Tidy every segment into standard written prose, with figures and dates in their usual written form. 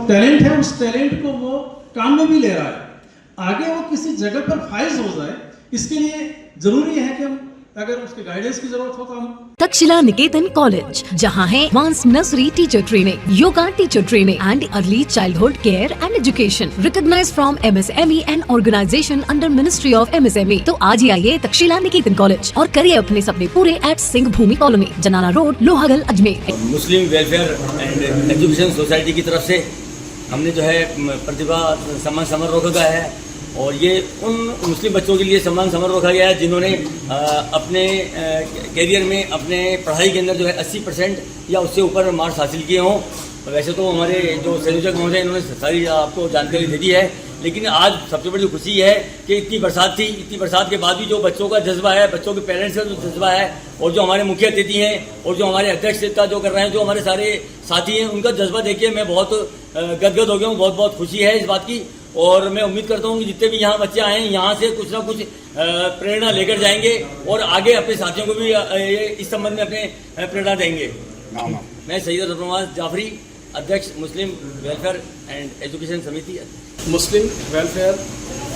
Talent है उस talent को वो काम में भी ले रहा है, आगे वो किसी जगह पर फाइज हो जाए, इसके लिए जरूरी है कि हम अगर उसके गाइडेंस की जरूरत हो तो हम तक्षशिला निकेतन कॉलेज, जहां है advance nursery teacher training, yoga teacher training and early childhood care and education, recognised from MSME and organisation under ministry of MSME। तो आज ही आइए तक्षशिला निकेतन कॉलेज और करिए अपने सपने पूरे एट सिंह भूमि कॉलोनी, जनाना road, Lohagal, Ajmer. Muslim welfare and education society की तरफ से हमने जो है प्रतिभा सम्मान समारोह रखा है, और ये उन मुस्लिम बच्चों के लिए सम्मान समारोह रखा गया है जिन्होंने अपने कैरियर में अपने पढ़ाई के अंदर जो है 80% या उससे ऊपर मार्क्स हासिल किए हों। वैसे तो हमारे जो संयोजक महोदय इन्होंने सारी आपको जानकारी दे दी है, लेकिन आज सबसे बड़ी खुशी है कि इतनी बरसात थी, इतनी बरसात के बाद भी जो बच्चों का जज्बा है, बच्चों के पेरेंट्स का जो जज्बा है, और जो हमारे मुख्य अतिथि हैं और जो हमारे अध्यक्ष का जो कर रहे हैं, जो हमारे सारे साथी हैं, उनका जज्बा देखिए मैं बहुत गदगद हो गया हूँ। बहुत बहुत खुशी है इस बात की, और मैं उम्मीद करता हूँ कि जितने भी यहाँ बच्चे आए हैं यहाँ से कुछ ना कुछ प्रेरणा लेकर जाएंगे और आगे अपने साथियों को भी इस संबंध में अपने प्रेरणा देंगे। मैं सैयद रफनवाज जाफरी, अध्यक्ष मुस्लिम वेलफेयर एंड एजुकेशन समिति। मुस्लिम वेलफेयर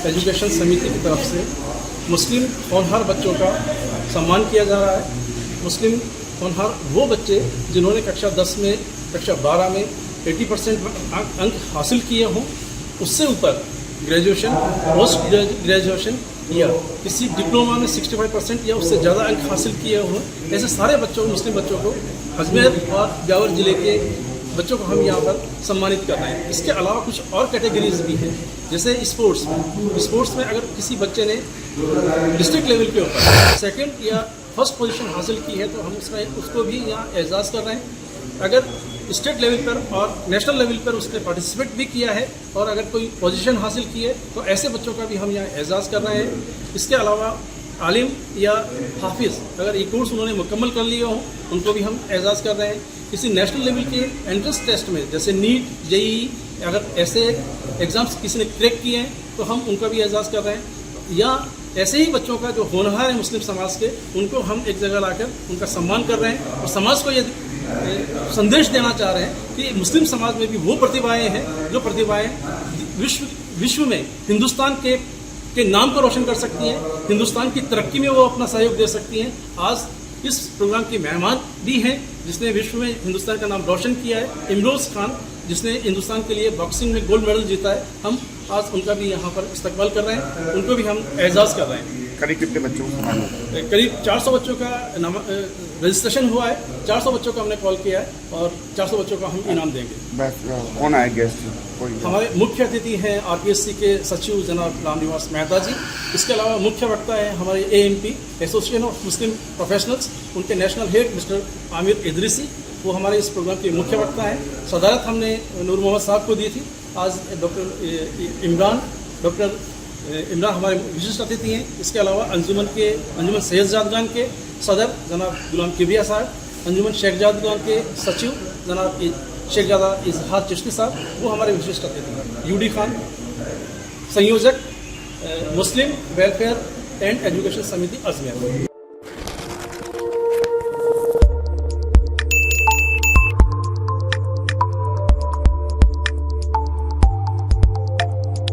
एजुकेशन समिति की तरफ से मुस्लिम होनहार बच्चों का सम्मान किया जा रहा है। मुस्लिम होनहार वो बच्चे जिन्होंने कक्षा 10 में, कक्षा 12 में 80% अंक हासिल किए हों, उससे ऊपर ग्रेजुएशन, पोस्ट ग्रेजुएशन या किसी डिप्लोमा में 65% या उससे ज़्यादा अंक हासिल किए हों, ऐसे सारे बच्चों, मुस्लिम बच्चों को अजमेर और ब्यावर ज़िले के बच्चों को हम यहाँ पर सम्मानित कर रहे हैं। इसके अलावा कुछ और कैटेगरीज भी हैं, जैसे स्पोर्ट्स में अगर किसी बच्चे ने डिस्ट्रिक्ट लेवल के ऊपर सेकंड या फर्स्ट पोजीशन हासिल की है तो हम उसको भी यहाँ एजाज़ कर रहे हैं। अगर स्टेट लेवल पर और नेशनल लेवल पर उसने पार्टिसिपेट भी किया है और अगर कोई पोजीशन हासिल की है तो ऐसे बच्चों का भी हम यहाँ एजाज़ कर रहे हैं। इसके अलावा आलिम या हाफिज़ अगर ये कोर्स उन्होंने मुकम्मल कर लिए हों उनको भी हम एजाज़ कर रहे हैं। किसी नेशनल लेवल के एंट्रेंस टेस्ट में जैसे नीट, JEE अगर ऐसे एग्ज़ाम्स किसी ने क्रैक किए हैं तो हम उनका भी एजाज़ कर रहे हैं। या ऐसे ही बच्चों का जो होनहार है मुस्लिम समाज के, उनको हम एक जगह लाकर उनका सम्मान कर रहे हैं और समाज को ये संदेश देना चाह रहे हैं कि मुस्लिम समाज में भी वो प्रतिभाएं हैं जो प्रतिभाएं विश्व में हिंदुस्तान के नाम को रोशन कर सकती हैं, हिंदुस्तान की तरक्की में वो अपना सहयोग दे सकती हैं। आज इस प्रोग्राम के मेहमान भी हैं जिसने विश्व में हिंदुस्तान का नाम रोशन किया है, इमरोज़ खान, जिसने हिंदुस्तान के लिए बॉक्सिंग में गोल्ड मेडल जीता है। हम आज उनका भी यहाँ पर इस्तकबाल कर रहे हैं, उनको भी हम एजाज़ कर रहे हैं। करीब कितने बच्चों को? करीब 400 बच्चों का रजिस्ट्रेशन हुआ है, 400 बच्चों को हमने कॉल किया है और 400 बच्चों का हम इनाम देंगे। कौन आए गेस्ट? हमारे मुख्य अतिथि हैं RPSC के सचिव जनाब रामनिवास मेहता जी। इसके अलावा मुख्य वक्ता है हमारे AMP Association of Muslim Professionals, उनके national head mister Aamir Idrisi, वो हमारे इस प्रोग्राम के मुख्य वक्ता हैं। सदारत हमने नूर मोहम्मद साहब को दी थी। आज डॉक्टर इमरान हमारे विशिष्ट अतिथि हैं। इसके अलावा अंजुमन सैयदजादगान के सदर जनाब गुलाम किबरिया साहब, अंजुमन शेखजादगान के सचिव जनाब शेखजादा इजहार चिश्ती साहब, वो हमारे विशिष्ट अतिथि हैं। UD खान, संयोजक मुस्लिम वेलफेयर एंड एजुकेशन समिति अजमेर।